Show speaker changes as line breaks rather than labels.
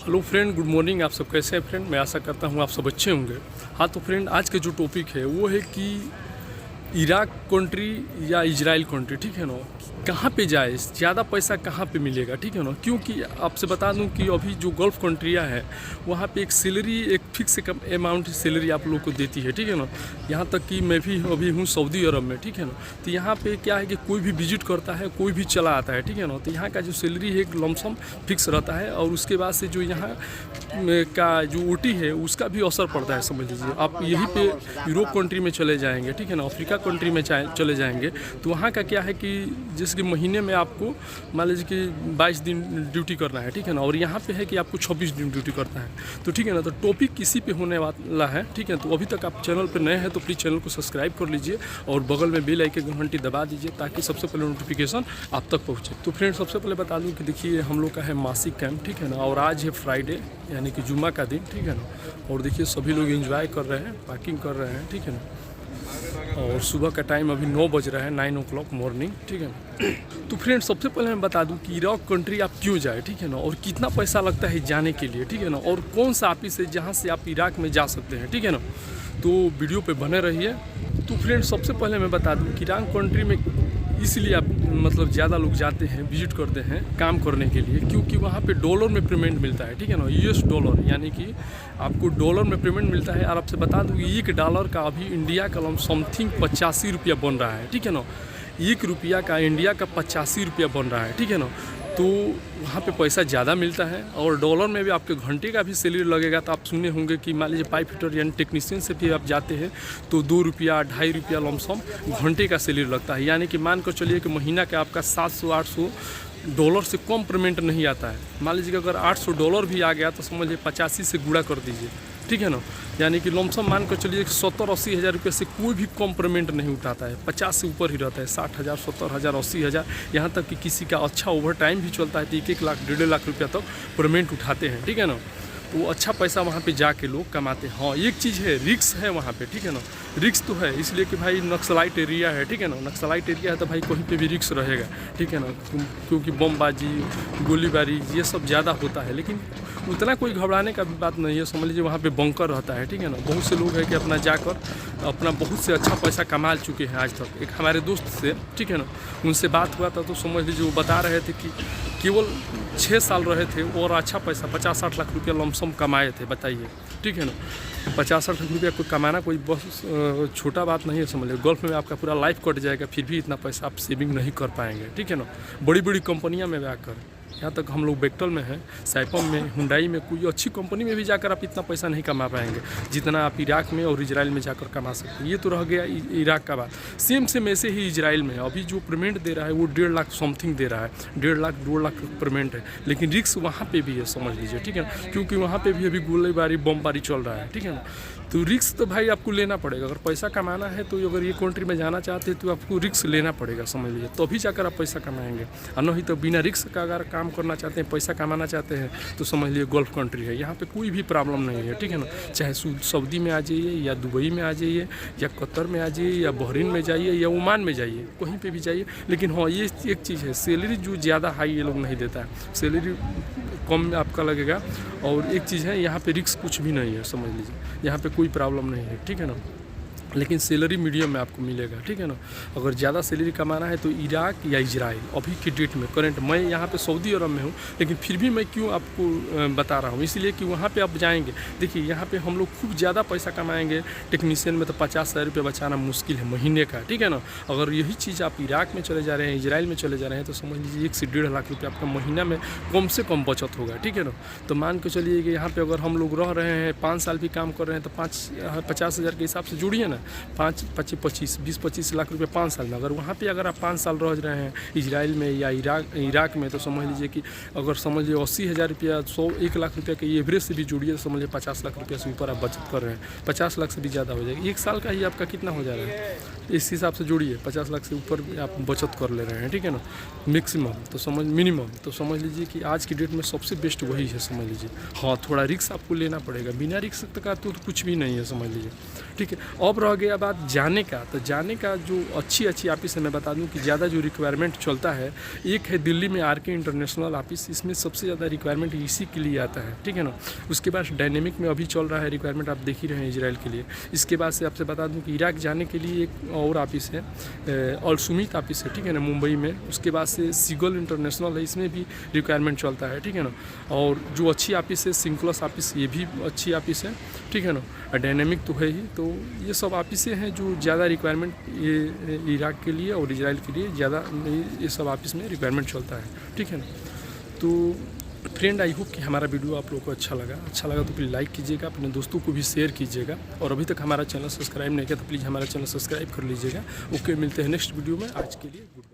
Hello friend, good morning. आप सब कैसे हैं फ्रेंड? मैं आशा करता हूँ आप सब अच्छे होंगे। हाँ तो फ्रेंड, आज के जो टॉपिक है वो है कि इराक कंट्री या इजराइल कंट्री, ठीक है ना, कहाँ पे जाए, ज़्यादा पैसा कहाँ पे मिलेगा, ठीक है ना। क्योंकि आपसे बता दूं कि अभी जो गल्फ़ कंट्रियाँ हैं वहाँ पे एक सैलरी, एक फिक्स अमाउंट सैलरी आप लोग को देती है, ठीक है ना। यहाँ तक कि मैं भी अभी हूँ सऊदी अरब में, ठीक है ना। तो यहाँ पे क्या है कि कोई भी विजिट करता है, कोई भी चला आता है, ठीक है ना। तो यहाँ का जो सैलरी है एक लमसम फिक्स रहता है, और उसके बाद से जो यहाँ का जो ओटी है उसका भी असर पड़ता है, समझ लीजिए। आप यहीं पे यूरोप कंट्री में चले जाएंगे, ठीक है ना, अफ्रीका कंट्री में चले जाएंगे, तो वहाँ का क्या है कि जैसे कि महीने में आपको मान लीजिए कि 22 दिन ड्यूटी करना है, ठीक है ना, और यहाँ पे है कि आपको 26 दिन ड्यूटी करना है, तो ठीक है ना। तो टॉपिक किसी पे होने वाला है, ठीक है। तो अभी तक आप चैनल पर नए हैं तो प्लीज़ चैनल को सब्सक्राइब कर लीजिए और बगल में बेल आइकन की घंटी दबा दीजिए ताकि सबसे पहले नोटिफिकेशन आप तक पहुँचे। तो फ्रेंड, सबसे पहले बता दूँ कि देखिए हम लोग का है मासिक कैंप, ठीक है ना, और आज है फ्राइडे यानी कि जुम्मा का दिन, ठीक है ना। और देखिए सभी लोग एंजॉय कर रहे हैं, पार्किंग कर रहे हैं, ठीक है ना। और सुबह का टाइम अभी 9 बज रहा है, 9 o'clock मॉर्निंग, ठीक है ना। तो फ्रेंड, सबसे पहले मैं बता दूं कि इराक कंट्री आप क्यों जाए, ठीक है ना, और कितना पैसा लगता है जाने के लिए, ठीक है ना, और कौन सा ऑफिस है जहां से आप इराक में जा सकते हैं, ठीक है ना। तो वीडियो पे बने रहिए। तो फ्रेंड, सबसे पहले मैं बता दूँ कि इराक कंट्री में इसलिए आप मतलब ज़्यादा लोग जाते हैं, विजिट करते हैं काम करने के लिए, क्योंकि वहाँ पे डॉलर में पेमेंट मिलता है, ठीक है ना, US डॉलर, यानी कि आपको डॉलर में पेमेंट मिलता है। और आपसे बता दूँ कि $1 का अभी इंडिया का समथिंग 85 रुपया बन रहा है, ठीक है ना। ₹1 का इंडिया का 85 रुपया बन रहा है, ठीक है ना। तो वहाँ पे पैसा ज़्यादा मिलता है, और डॉलर में भी आपके घंटे का भी सैलरी लगेगा। तो आप सुने होंगे कि मान लीजिए पाइप फिटर यानी टेक्नीशियन से भी आप जाते हैं तो ₹2 ₹2.5 लमसम घंटे का सैलरी लगता है, यानी कि मान कर चलिए कि महीना का आपका $700-800 से कम पेमेंट नहीं आता है। मान लीजिए कि अगर $800 भी आ गया तो समझ लीजिए 85 से गुणा कर दीजिए, ठीक है ना, यानी कि लमसम मान कर चलिए 70-80 हज़ार रुपये से कोई भी कम पेमेंट नहीं उठाता है। 50 से ऊपर ही रहता है, 60,000, 70,000, 80,000, यहाँ तक कि किसी का अच्छा ओवर टाइम भी चलता है तो 1-1 लाख, 1.5 लाख रुपया तक पेमेंट उठाते हैं, ठीक है ना। तो अच्छा पैसा वहाँ पे जाके लोग कमाते हैं। हाँ, एक चीज़ है, रिक्स है वहाँ पे, ठीक है ना। रिक्स तो है इसलिए कि भाई नक्सलाइट एरिया है, ठीक है ना। नक्सलाइट एरिया है तो भाई कहीं पे भी रिक्स रहेगा, ठीक है ना, क्योंकि बमबाजी, गोलीबारी ये सब ज़्यादा होता है। लेकिन उतना कोई घबराने का भी बात नहीं है, समझ लीजिए वहाँ पे बंकर रहता है, ठीक है ना। बहुत से लोग हैं कि अपना जाकर अपना बहुत से अच्छा पैसा कमा चुके हैं आज तक। एक हमारे दोस्त से, ठीक है ना, उनसे बात हुआ था तो समझ लीजिए वो बता रहे थे कि केवल 6 साल रहे थे और अच्छा पैसा 50-60 लाख रुपया लमसम कमाए थे, बताइए, ठीक है ना। 50-60 लाख रुपया कोई कमाना कोई बहुत छोटा बात नहीं है, समझ लीजिए। गल्फ में आपका पूरा लाइफ कट जाएगा, फिर भी इतना पैसा आप सेविंग नहीं कर पाएंगे, ठीक है ना। बड़ी बड़ी कंपनियां में जाकर, यहाँ तक हम लोग बेक्टल में हैं, सैपम में, हुंडई में, कोई अच्छी कंपनी में भी जाकर आप इतना पैसा नहीं कमा पाएंगे जितना आप इराक में और इजराइल में जाकर कमा सकते हैं। ये तो रह गया इराक का बात। सेम ऐसे ही इजराइल में अभी जो पेमेंट दे रहा है वो 1.5 लाख समथिंग दे रहा है, 1.5 लाख 2 लाख पेमेंट है। लेकिन रिस्क वहाँ पे भी है, समझ लीजिए, ठीक है ना, क्योंकि वहाँ पे भी अभी गोलीबारी, बमबारी चल रहा है, ठीक है ना। तो रिस्क तो भाई आपको लेना पड़ेगा। अगर पैसा कमाना है तो अगर ये कंट्री में जाना चाहते हैं तो आपको रिस्क लेना पड़ेगा, समझ लीजिए, तभी जाकर आप पैसा कमाएंगे। और नहीं तो बिना रिस्क का अगर काम करना चाहते हैं, पैसा कमाना चाहते हैं, तो समझ लीजिए गल्फ कंट्री है, यहाँ पे कोई भी प्रॉब्लम नहीं है, ठीक है ना। चाहे सऊदी में आ जाइए या दुबई में आ जाइए या कतर में आ जाइए या बहरीन में जाइए या ओमान में जाइए, कहीं पर भी जाइए। लेकिन हाँ, ये एक चीज़ है, सैलरी जो ज़्यादा हाई ये लोग नहीं देता है, सैलरी कम आपका लगेगा। और एक चीज़ है, यहाँ पे रिस्क कुछ भी नहीं है, समझ लीजिए, यहाँ पे कोई प्रॉब्लम नहीं है, ठीक है ना। लेकिन सैलरी मीडियम में आपको मिलेगा, ठीक है ना। अगर ज़्यादा सैलरी कमाना है तो इराक या इजराइल अभी की डेट में करंट, मैं यहाँ पे सऊदी अरब में हूँ, लेकिन फिर भी मैं क्यों आपको बता रहा हूँ, इसलिए कि वहाँ पे आप जाएंगे, देखिए यहाँ पे हम लोग खूब ज़्यादा पैसा कमाएंगे। टेक्नीशियन में तो 50,000 रुपये बचाना मुश्किल है महीने का, ठीक है ना। अगर यही चीज़ आप इराक में चले जा रहे हैं, इजराइल में चले जा रहे हैं, तो समझ लीजिए 1 से 1.5 लाख रुपये आपका महीना में कम से कम बचत होगा, ठीक है ना। तो मान के चलिए कि यहाँ पर अगर हम लोग रह रहे हैं, 5 साल भी काम कर रहे हैं, तो 50,000 के हिसाब से जोड़िए ना, 20-25 लाख रुपए 5 साल में। अगर वहाँ पे अगर आप 5 साल रह रहे हैं इजराइल में या इराक में, तो समझ लीजिए कि अगर समझ लीजिए 80,000 रुपया, 100-1 लाख रुपया के एवरेज से भी जुड़िए, समझ लीजिए 50 लाख रुपया से ऊपर आप बचत कर रहे हैं। 50 लाख से भी ज़्यादा हो जाएगा, 1 साल का ही आपका कितना हो जा रहा है, इस हिसाब से जोड़िए, 50 लाख से ऊपर आप बचत कर ले रहे हैं, ठीक है ना, मैक्सिमम। तो मिनिमम तो समझ लीजिए कि आज की डेट में सबसे बेस्ट वही है, समझ लीजिए। हाँ, थोड़ा रिस्क आपको लेना पड़ेगा, बिना रिस्क का तो कुछ भी नहीं है, समझ लीजिए, ठीक है। अब रह रह गया बात जाने का, तो जाने का जो अच्छी ऑफिस है, मैं बता दूं कि ज़्यादा जो रिक्वायरमेंट चलता है, एक है दिल्ली में आरके इंटरनेशनल ऑफिस, इसमें सबसे ज़्यादा रिक्वायरमेंट इसी के लिए आता है, ठीक है ना। उसके बाद डायनेमिक में अभी चल रहा है रिक्वायरमेंट, आप देख ही रहे हैं इजराइल के लिए। इसके बाद से आपसे बता दूं कि इराक जाने के लिए एक और ऑफिस है, और सुमित ऑफिस है, ठीक है ना, मुंबई में। उसके बाद से सीगल इंटरनेशनल है, इसमें भी रिक्वायरमेंट चलता है, ठीक है ना। और जो अच्छी ऑफिस है सिंक्लस ऑफिस, ये भी अच्छी ऑफिस है, ठीक है ना। डायनेमिक तो है ही। तो ये सब ऑफिसें हैं जो ज़्यादा रिक्वायरमेंट ये इराक के लिए और इजराइल के लिए ज़्यादा ये सब ऑफिस में रिक्वायरमेंट चलता है, ठीक है ना। तो फ्रेंड, आई होप कि हमारा वीडियो आप लोगों को अच्छा लगा तो प्लीज़ लाइक कीजिएगा, अपने दोस्तों को भी शेयर कीजिएगा, और अभी तक हमारा चैनल सब्सक्राइब नहीं किया तो प्लीज़ हमारा चैनल सब्सक्राइब कर लीजिएगा। ओके, मिलते हैं नेक्स्ट वीडियो में। आज के लिए गुड।